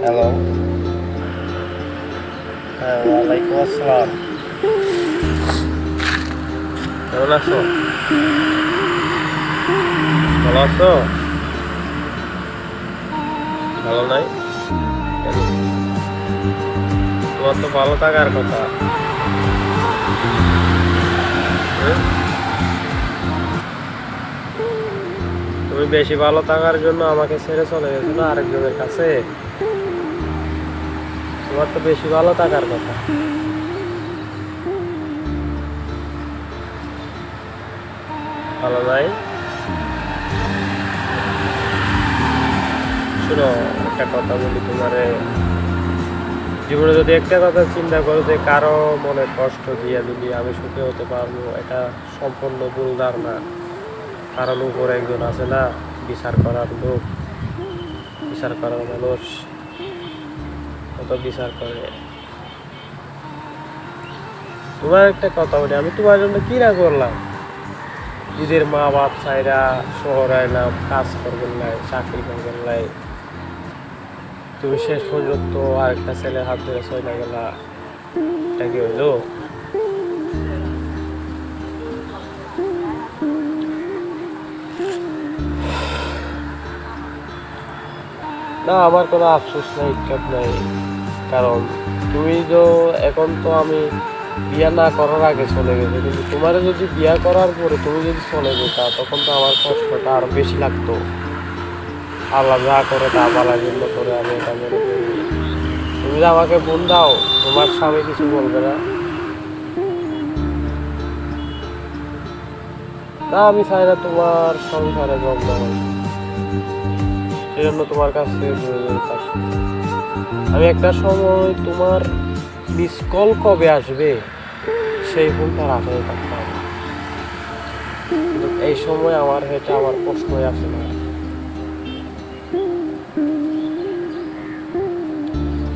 Hello. হ্যাঁ, ওয়ালাইকুম আসসালাম। কেমন আছো? ভালো আছো? ভালো নাই কেন? তোমার তো ভালো থাকার কথা। হুম? তুমি বেশি ভালো থাকার জন্য আমাকে ছেড়ে চলে গেছো না আরেকজনের কাছে। তোমার তো বেশি ভালো থাকার কথা। ভালো নাই? শুনো, একটা কথা বলি তোমারে। জীবনে যদি একটা কথা চিন্তা করো যে কারো মনে কষ্ট দিয়ে যদি আমি সুখী হতে পারবো, এটা সম্পূর্ণ ভুল ধারণা। কারণ উপরে একজন আছে না, বিচার করার লোক, বিচার করার মানুষ, কত বিচার করে। তোমার একটা কথা বলি, আমি তোমার জন্য কি না করলাম। নিজের মা বাপ ছাইরা শহরে এলাম, কাজ করবেন নাই, চাকরি করবেন নাই। তুমি শেষ পর্যন্ত আরেকটা ছেলের হাত ধরে চলে গেলা। এটা কি হইলো? না, আমার কোনো আফসোস নাই, ইজ্জত নাই। কারণ তুমি তো এখন তো আমি বিয়া না করার আগে চলে গেছে, কিন্তু তোমার যদি বিয়া করার পরে তুমি যদি চলে যেতা, তখন তো আমার কষ্টটা আরো বেশি লাগতো। আল্লাহ যা করে তা ভালোর জন্য করে, আমি এটা মনে করি। তুমি যে আমাকে বোন দাও, তোমার স্বামী কিছু বলবে না? না, আমি চাই না তোমার সংসারে জন্ম হয়, সেজন্য তোমার কাছে দূরে থাকি। আমি একটা সময় তোমার মিস কল কবে আসবে সেই ফোনটার আশায় থাকতাম, কিন্তু এই সময় আমার প্রশ্নই আসে না।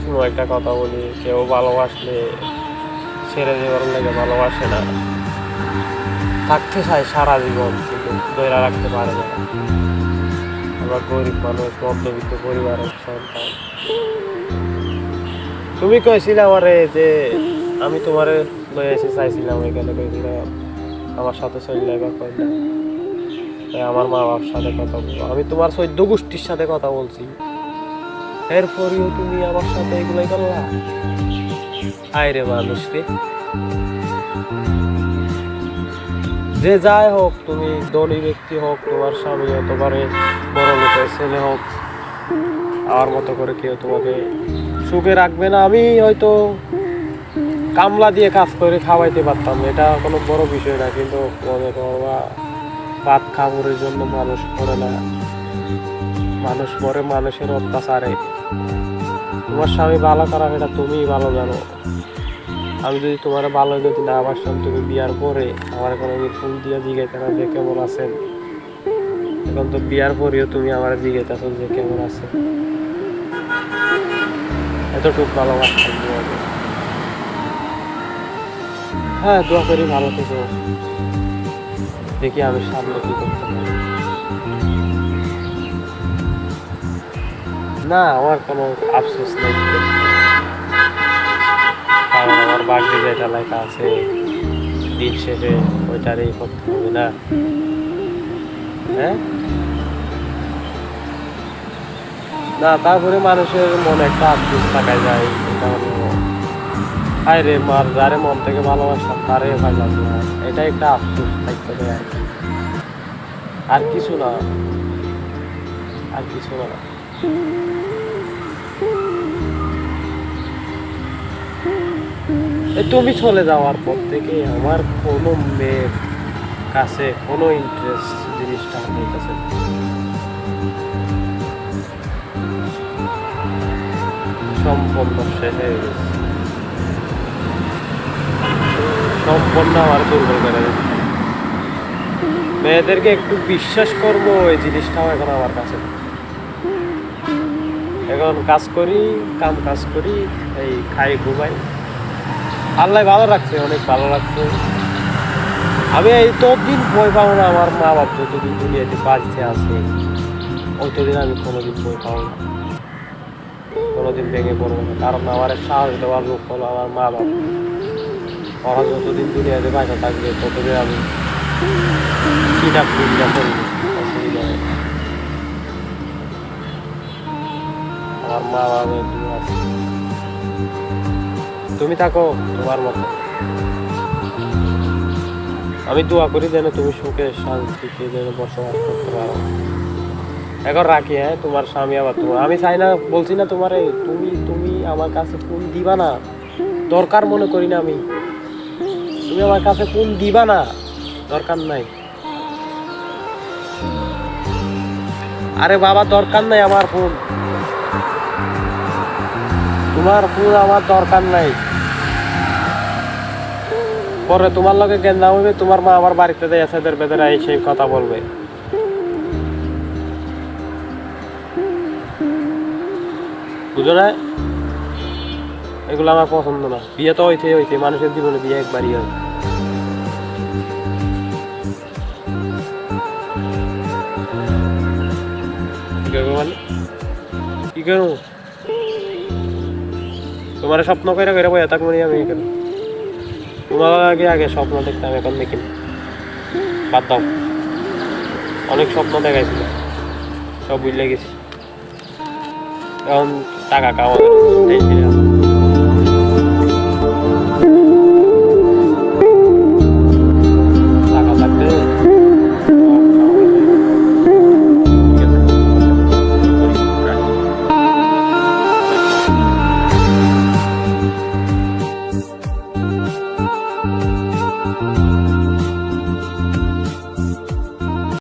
শুনো, একটা কথা বলি, কেউ ভালোবাসলে ছেড়ে দেওয়ার লাগে ভালোবাসে না, থাকতে চায় সারা জীবন, কিন্তু ধরে রাখতে পারে না। আমরা গরিব মানুষ, মধ্যবিত্ত পরিবারের সন্তান। তুমি কইছিলে আমারে যে আমি তোমারে লয়ে এসে চাইছিলাম এখানে, কইছিলাম আমার সাথে চলে যাবে, কইলা তাই আমার মা বাবার সাথে কথা বলবো। আমি তোমার 14 গোষ্ঠীর সাথে কথা বলছি, এরপরেও তুমি আমার সাথে এগুলাই করলা। আয় রে মানুষ রে। যে যাই হোক, তুমি ধনী ব্যক্তি হোক, তোমার স্বামী হতে পারে বড় লোকের ছেলে হোক, আমার মতো করে কেউ তোমাকে সুখে রাখবে না। আমি হয়তো কামলা দিয়ে কাজ করে খাওয়াইতে পারতাম, এটা কোনো বড় বিষয় না, কিন্তু মনে করবা ভাত খাবারের জন্য মানুষ করে না, মানুষ মরে মানুষের অত্যাচারে। তোমার স্বামী ভালো করা এটা তুমিই ভালো জানো। আমি যদি তোমার ভালো যদি না বাসতাম, তুমি বিয়ার পরে আমার কোনোদিন ফোন দিয়ে জিজ্ঞাসা না যে কেমন আছেন। এখন তো বিয়ার পরেও তুমি আমার জিজ্ঞাসা যে কেমন আছে। এতটুকু ভালোবাসতাম তোমাকে। হ্যাঁ, দোয়া করি ভালো থেকো। দেখি আমি সামনে কি করতে পারি। না, আমার কোনো আফসোস নেই, কারণ আমার বাড়িতে যেটা লেখা আছে দিন শেষে ওইটারই করতে হবে না। হ্যাঁ, না, তারপরে মানুষের মনে একটা আফসোস থাকা যায়, এটা হলো হায় রে মার যারে মন থেকে ভালোবাসতাম তারে পাইলাম না, এটা একটা আফসোস থাকতে পারে আর কি। আর কিছু না, আর কিছু না। এই তুমি চলে যাওয়ার পর থেকে আমার কোনো মেয়ের কাছে কোনো ইন্টারেস্ট জিনিসটা আমার কাছে সম্পূর্ণ শেষ হয়ে গেছে। সম্পূর্ণ আমার দুর্বল করে দিচ্ছে। মেয়েদেরকে একটু বিশ্বাস করবো, এই জিনিসটাও এখন আমার কাছে নেই। এখন কাজ করি, কাজ করি, এই খাই ঘুমাই। আল্লাহ ভালো রাখছে, অনেক ভালো রাখছে। আমি এই ততদিন ভয় পাবো না, আমার মা বাপ যতদিন দুনিয়াতে বাঁচতে আছে, অতদিন আমি কোনোদিন ভয় পাবো না। কোনোদিন ভেঙে পড়বো না, কারণ আমার সাহস দেওয়ার লোক হলো আমার মা বাবা। ওরা যতদিন দুনিয়াতে বাঁচা থাকবে ততদিন আমি চিন্তা চিন্তা করবো, অসুবিধা নেই। আমার মা বাবা আছে, তুমি থাকো তোমার মতো। আমি দোয়া করি যেন তুমি সুখে শান্তিতে যেন বসবাস করতে পারো। এখন রাখি, হ্যাঁ? তোমার স্বামী আবার তোমার, আমি চাই না, বলছি না তোমারে তুমি তুমি আমার কাছে ফোন দিবা না, দরকার মনে করি না আমি। তুমি আমার কাছে ফোন দিবা না, দরকার নাই। আরে বাবা দরকার নাই আমার ফোন, তোমার ফোন আমার দরকার নাই। পরে তোমার লগে গেন্দা হইবে, তোমার মা আমার বাড়িতে দেয় এসেদের বেদের সেই কথা বলবে। বুঝো না? এগুলো আমার পছন্দ না। বিয়ে তো হইতে হইতে, মানুষের জীবনে বিয়ে একবারই হয়। কি করবো মানে? কি করবো? তোমার স্বপ্ন করে করে বইয়া থাকবো আমি এখানে। তোমার আগে আগে স্বপ্ন দেখতাম, এখন দেখি না। বাদ দাও, অনেক স্বপ্ন দেখাইছিল, সব বুঝলে গেছি। এখন টাকা কামানো